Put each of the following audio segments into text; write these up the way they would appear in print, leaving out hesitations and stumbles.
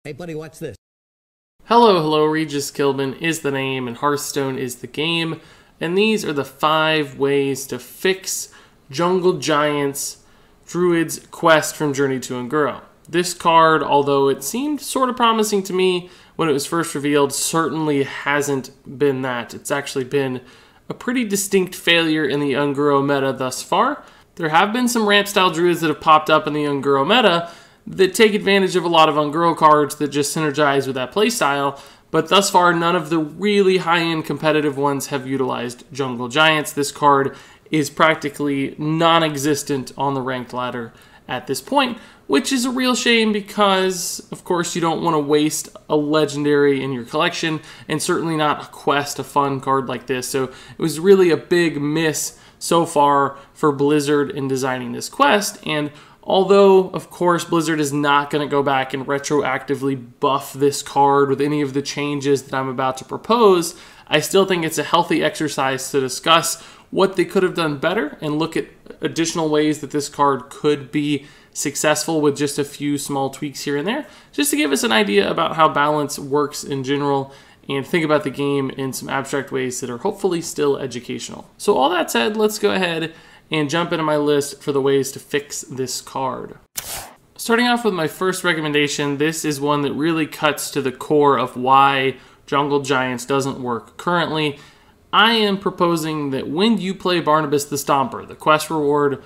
Hey buddy, watch this. Hello, Regis Kilbin is the name and Hearthstone is the game, and these are the 5 ways to fix Jungle Giant's Druid's quest from Journey to Unguro. This card, although it seemed sort of promising to me when it was first revealed, certainly hasn't been that. It's actually been a pretty distinct failure in the Unguro meta thus far. There have been some ramp-style Druids that have popped up in the Unguro meta that take advantage of a lot of Unguro cards that just synergize with that playstyle, but thus far none of the really high-end competitive ones have utilized Jungle Giants. This card is practically non-existent on the ranked ladder at this point, which is a real shame because, of course, you don't want to waste a legendary in your collection, and certainly not a quest, a fun card like this. So it was really a big miss so far for Blizzard in designing this quest, and although, of course, Blizzard is not going to go back and retroactively buff this card with any of the changes that I'm about to propose, I still think it's a healthy exercise to discuss what they could have done better and look at additional ways that this card could be successful with just a few small tweaks here and there, just to give us an idea about how balance works in general and think about the game in some abstract ways that are hopefully still educational. So all that said, let's go ahead and jump into my list for the ways to fix this card. Starting off with my first recommendation, this is one that really cuts to the core of why Jungle Giants doesn't work currently. I am proposing that when you play Barnabas the Stomper, the quest reward,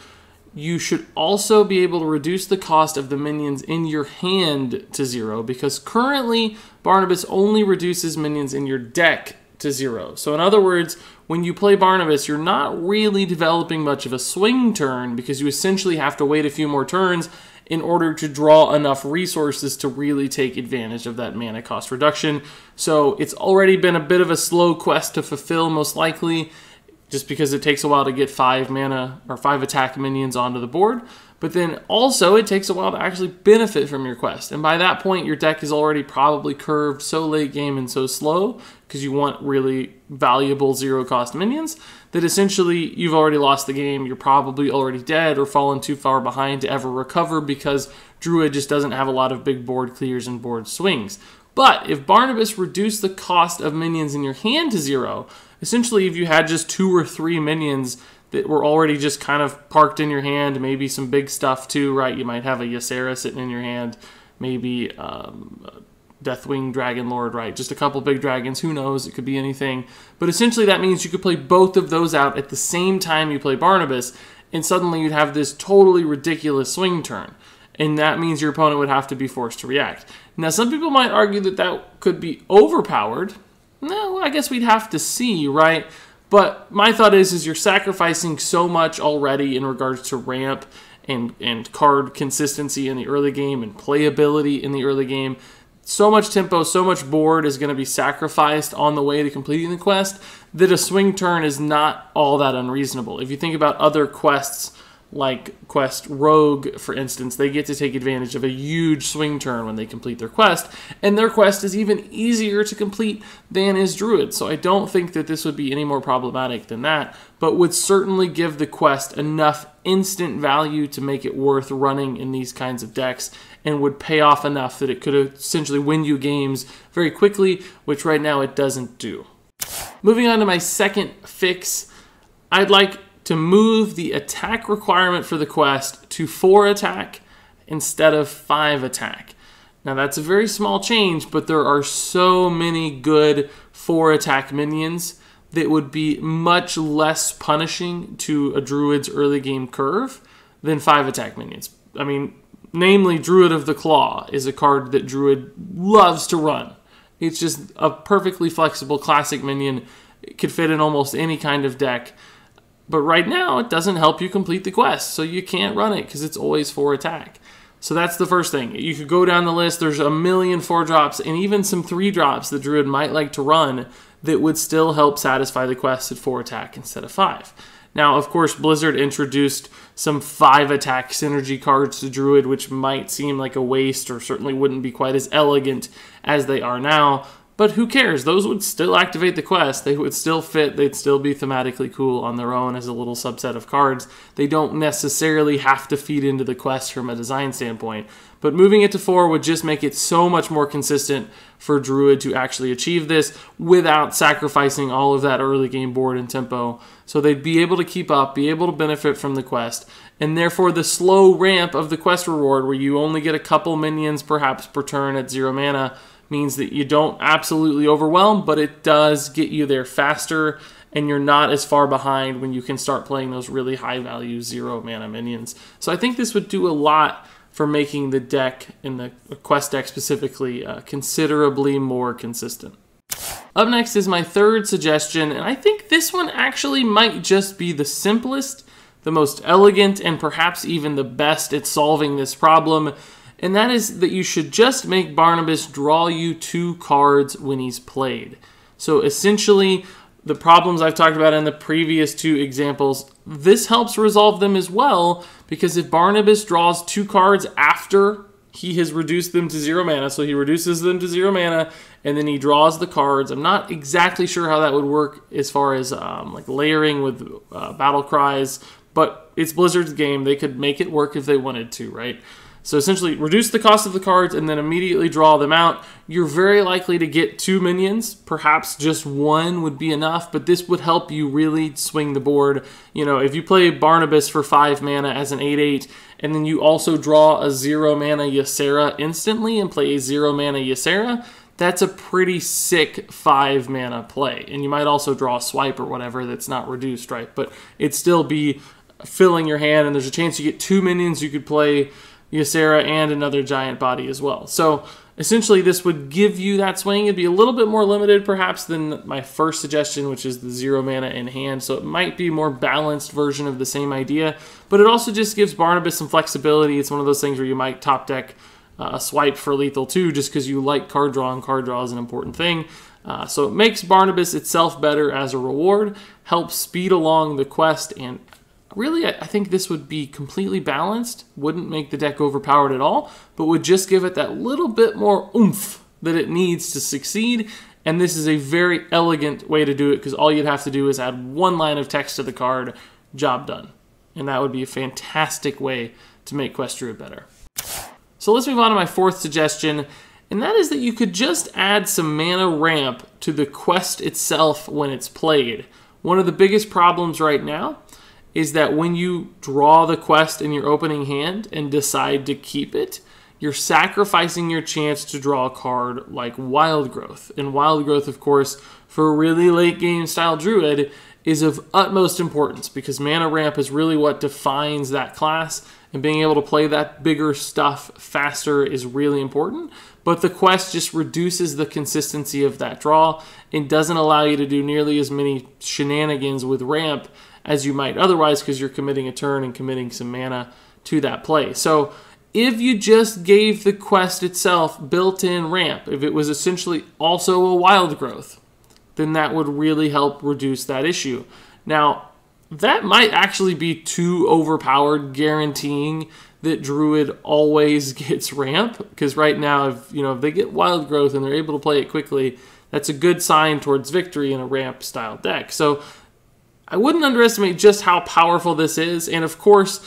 you should also be able to reduce the cost of the minions in your hand to 0, because currently Barnabas only reduces minions in your deck to 0. So in other words, when you play Barnabas, you're not really developing much of a swing turn because you essentially have to wait a few more turns in order to draw enough resources to really take advantage of that mana cost reduction. So it's already been a bit of a slow quest to fulfill, most likely, just because it takes a while to get 5 mana or 5 attack minions onto the board. But then also it takes a while to actually benefit from your quest. And by that point, your deck is already probably curved so late game and so slow because you want really valuable 0-cost minions that essentially you've already lost the game. You're probably already dead or fallen too far behind to ever recover because Druid just doesn't have a lot of big board clears and board swings. But if Barnabas reduced the cost of minions in your hand to 0, essentially if you had just 2 or 3 minions that were already just kind of parked in your hand, maybe some big stuff too, right? You might have a Ysera sitting in your hand, maybe Deathwing Dragonlord, right? Just a couple big dragons, who knows? It could be anything. But essentially that means you could play both of those out at the same time you play Barnabas, and suddenly you'd have this totally ridiculous swing turn. And that means your opponent would have to be forced to react. Now, some people might argue that that could be overpowered. No, I guess we'd have to see, right? But my thought is you're sacrificing so much already in regards to ramp and card consistency in the early game and playability in the early game. So much tempo, so much board is going to be sacrificed on the way to completing the quest that a swing turn is not all that unreasonable. If you think about other quests, like Quest Rogue, for instance, they get to take advantage of a huge swing turn when they complete their quest, and their quest is even easier to complete than is Druid. So I don't think that this would be any more problematic than that, but would certainly give the quest enough instant value to make it worth running in these kinds of decks, and would pay off enough that it could essentially win you games very quickly, which right now it doesn't do. Moving on to my second fix, I'd like to move the attack requirement for the quest to 4 attack instead of 5 attack. Now that's a very small change, but there are so many good 4 attack minions that would be much less punishing to a Druid's early game curve than 5 attack minions. I mean, namely Druid of the Claw is a card that Druid loves to run. It's just a perfectly flexible classic minion. It could fit in almost any kind of deck. But right now, it doesn't help you complete the quest, so you can't run it because it's always 4 attack. So that's the first thing. You could go down the list. There's a million 4-drops and even some 3-drops that Druid might like to run that would still help satisfy the quest at 4 attack instead of 5. Now, of course, Blizzard introduced some 5-attack synergy cards to Druid, which might seem like a waste or certainly wouldn't be quite as elegant as they are now. But who cares? Those would still activate the quest. They would still fit. They'd still be thematically cool on their own as a little subset of cards. They don't necessarily have to feed into the quest from a design standpoint. But moving it to 4 would just make it so much more consistent for Druid to actually achieve this without sacrificing all of that early game board and tempo. So they'd be able to keep up, be able to benefit from the quest, and therefore the slow ramp of the quest reward, where you only get a couple minions perhaps per turn at 0 mana, means that you don't absolutely overwhelm, but it does get you there faster, and you're not as far behind when you can start playing those really high value 0 mana minions. So I think this would do a lot for making the deck, in the quest deck specifically, considerably more consistent. Up next is my third suggestion, and I think this one actually might just be the simplest, the most elegant, and perhaps even the best at solving this problem, and that is that you should just make Barnabas draw you 2 cards when he's played. So essentially, the problems I've talked about in the previous 2 examples, this helps resolve them as well, because if Barnabas draws 2 cards after he has reduced them to 0 mana, so he reduces them to 0 mana, and then he draws the cards. I'm not exactly sure how that would work as far as like layering with battle cries, but it's Blizzard's game. They could make it work if they wanted to, right? So essentially, reduce the cost of the cards and then immediately draw them out. You're very likely to get 2 minions. Perhaps just 1 would be enough, but this would help you really swing the board. You know, if you play Barnabas for 5 mana as an 8/8, and then you also draw a 0 mana Ysera instantly and play a 0 mana Ysera, that's a pretty sick 5 mana play. And you might also draw a swipe or whatever that's not reduced, right? But it'd still be filling your hand, and there's a chance you get 2 minions. You could play Ysera and another giant body as well. So essentially this would give you that swing. It'd be a little bit more limited perhaps than my first suggestion, which is the 0 mana in hand. So it might be a more balanced version of the same idea, but it also just gives Barnabas some flexibility. It's one of those things where you might top deck a swipe for lethal too, just because you like card draw, and card draw is an important thing. So it makes Barnabas itself better as a reward, helps speed along the quest, and really, I think this would be completely balanced, wouldn't make the deck overpowered at all, but would just give it that little bit more oomph that it needs to succeed. And this is a very elegant way to do it, because all you'd have to do is add 1 line of text to the card, job done. And that would be a fantastic way to make Quest Druid better. So let's move on to my 4th suggestion, and that is that you could just add some mana ramp to the quest itself when it's played. One of the biggest problems right now is that when you draw the quest in your opening hand and decide to keep it, you're sacrificing your chance to draw a card like Wild Growth. And Wild Growth, of course, for a really late game style Druid, is of utmost importance, because mana ramp is really what defines that class, and being able to play that bigger stuff faster is really important. But the quest just reduces the consistency of that draw and doesn't allow you to do nearly as many shenanigans with ramp as you might otherwise, because you're committing a turn and committing some mana to that play. So if you just gave the quest itself built-in ramp, if it was essentially also a Wild Growth, then that would really help reduce that issue. Now, that might actually be too overpowered, guaranteeing that Druid always gets ramp, because right now, if they get Wild Growth and they're able to play it quickly, that's a good sign towards victory in a ramp style deck. So I wouldn't underestimate just how powerful this is, and of course,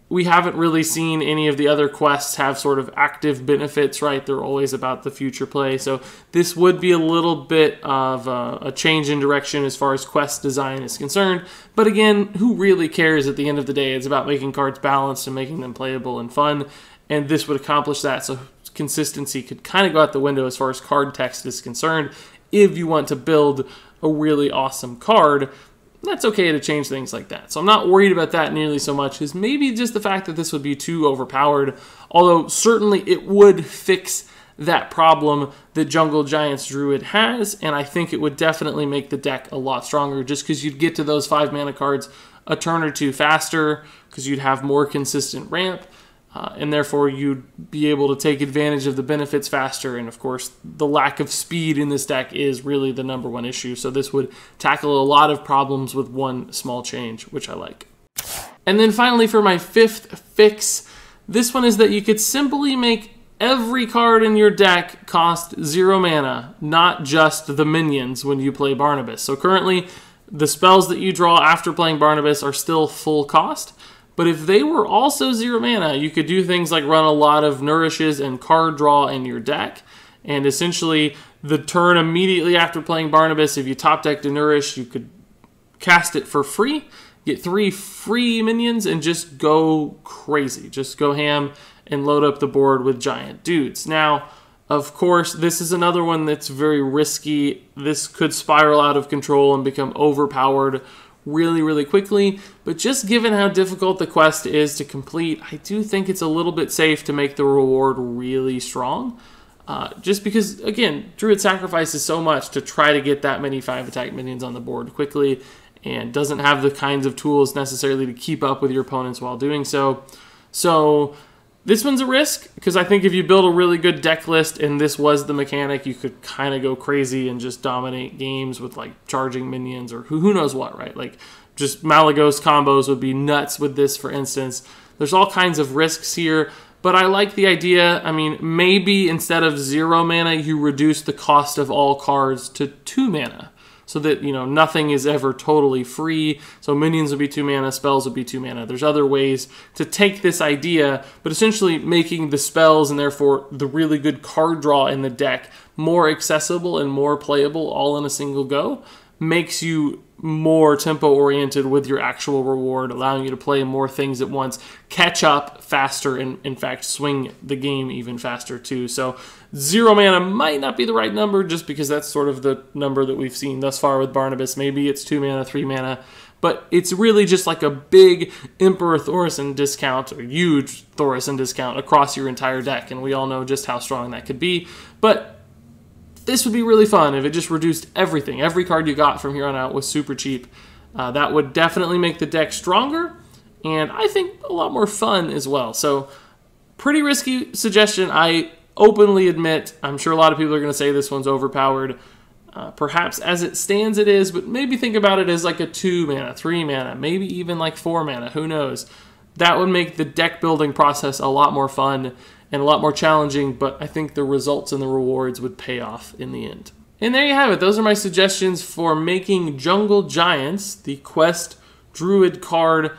we haven't really seen any of the other quests have sort of active benefits, right? They're always about the future play, so this would be a little bit of a change in direction as far as quest design is concerned, but again, who really cares at the end of the day? It's about making cards balanced and making them playable and fun, and this would accomplish that, so consistency could kind of go out the window as far as card text is concerned. If you want to build a really awesome card, that's okay to change things like that. So I'm not worried about that nearly so much as maybe just the fact that this would be too overpowered, although certainly it would fix that problem that Jungle Giants Druid has, and I think it would definitely make the deck a lot stronger, just because you'd get to those 5 mana cards a turn or 2 faster, because you'd have more consistent ramp, and therefore you'd be able to take advantage of the benefits faster. And of course, the lack of speed in this deck is really the #1 issue. So this would tackle a lot of problems with one small change, which I like. And then finally, for my 5th fix, this one is that you could simply make every card in your deck costs 0 mana, not just the minions when you play Barnabas. So currently, the spells that you draw after playing Barnabas are still full cost, but if they were also 0 mana, you could do things like run a lot of nourishes and card draw in your deck, and essentially the turn immediately after playing Barnabas, if you top decked a nourish, you could cast it for free, get 3 free minions, and just go crazy. Just go ham and load up the board with giant dudes. Now, of course, this is another one that's very risky. This could spiral out of control and become overpowered really, really quickly. But just given how difficult the quest is to complete, I do think it's a little bit safe to make the reward really strong. Just because, again, Druid sacrifices so much to try to get that many 5-attack minions on the board quickly and doesn't have the kinds of tools necessarily to keep up with your opponents while doing so. So this one's a risk, because I think if you build a really good deck list and this was the mechanic, you could kind of go crazy and just dominate games with like charging minions or who knows what, right? Like just Malagos combos would be nuts with this, for instance. There's all kinds of risks here, but I like the idea. I mean, maybe instead of 0 mana, you reduce the cost of all cards to 2 mana. So that, you know, nothing is ever totally free. So minions would be 2 mana, spells would be 2 mana. There's other ways to take this idea, but essentially making the spells and therefore the really good card draw in the deck more accessible and more playable all in a single go makes you more tempo-oriented with your actual reward, allowing you to play more things at once, catch up faster, and in fact swing the game even faster too. So 0 mana might not be the right number just because that's sort of the number that we've seen thus far with Barnabas. Maybe it's 2 mana, 3 mana, but it's really just like a big Emperor Thaurissan discount, or huge Thaurissan discount across your entire deck, and we all know just how strong that could be. But this would be really fun if it just reduced everything. Every card you got from here on out was super cheap. That would definitely make the deck stronger, and I think a lot more fun as well. So pretty risky suggestion, I openly admit. I'm sure a lot of people are going to say this one's overpowered. Perhaps as it stands it is, but maybe think about it as like a 2 mana, 3 mana, maybe even like 4 mana, who knows. That would make the deck building process a lot more fun and a lot more challenging, but I think the results and the rewards would pay off in the end. And there you have it. Those are my suggestions for making Jungle Giants, the Quest Druid card,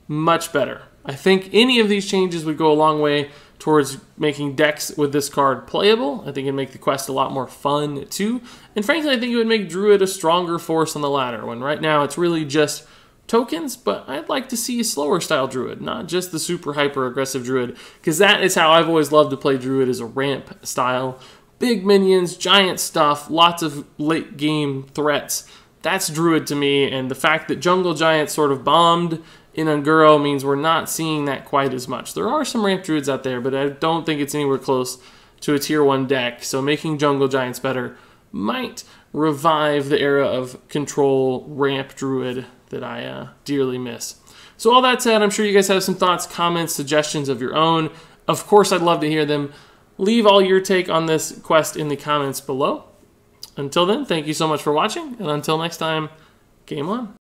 much better. I think any of these changes would go a long way towards making decks with this card playable. I think it'd make the quest a lot more fun too. And frankly, I think it would make Druid a stronger force on the ladder, when right now it's really just tokens, but I'd like to see a slower style Druid, not just the super hyper aggressive Druid, because that is how I've always loved to play Druid, as a ramp style. Big minions, giant stuff, lots of late game threats. That's Druid to me, and the fact that Jungle Giants sort of bombed in Unguro means we're not seeing that quite as much. There are some ramp Druids out there, but I don't think it's anywhere close to a tier 1 deck, so making Jungle Giants better might revive the era of control ramp Druid that I dearly miss. So all that said, I'm sure you guys have some thoughts, comments, suggestions of your own. Of course, I'd love to hear them. Leave all your take on this quest in the comments below. Until then, thank you so much for watching, and until next time, game on.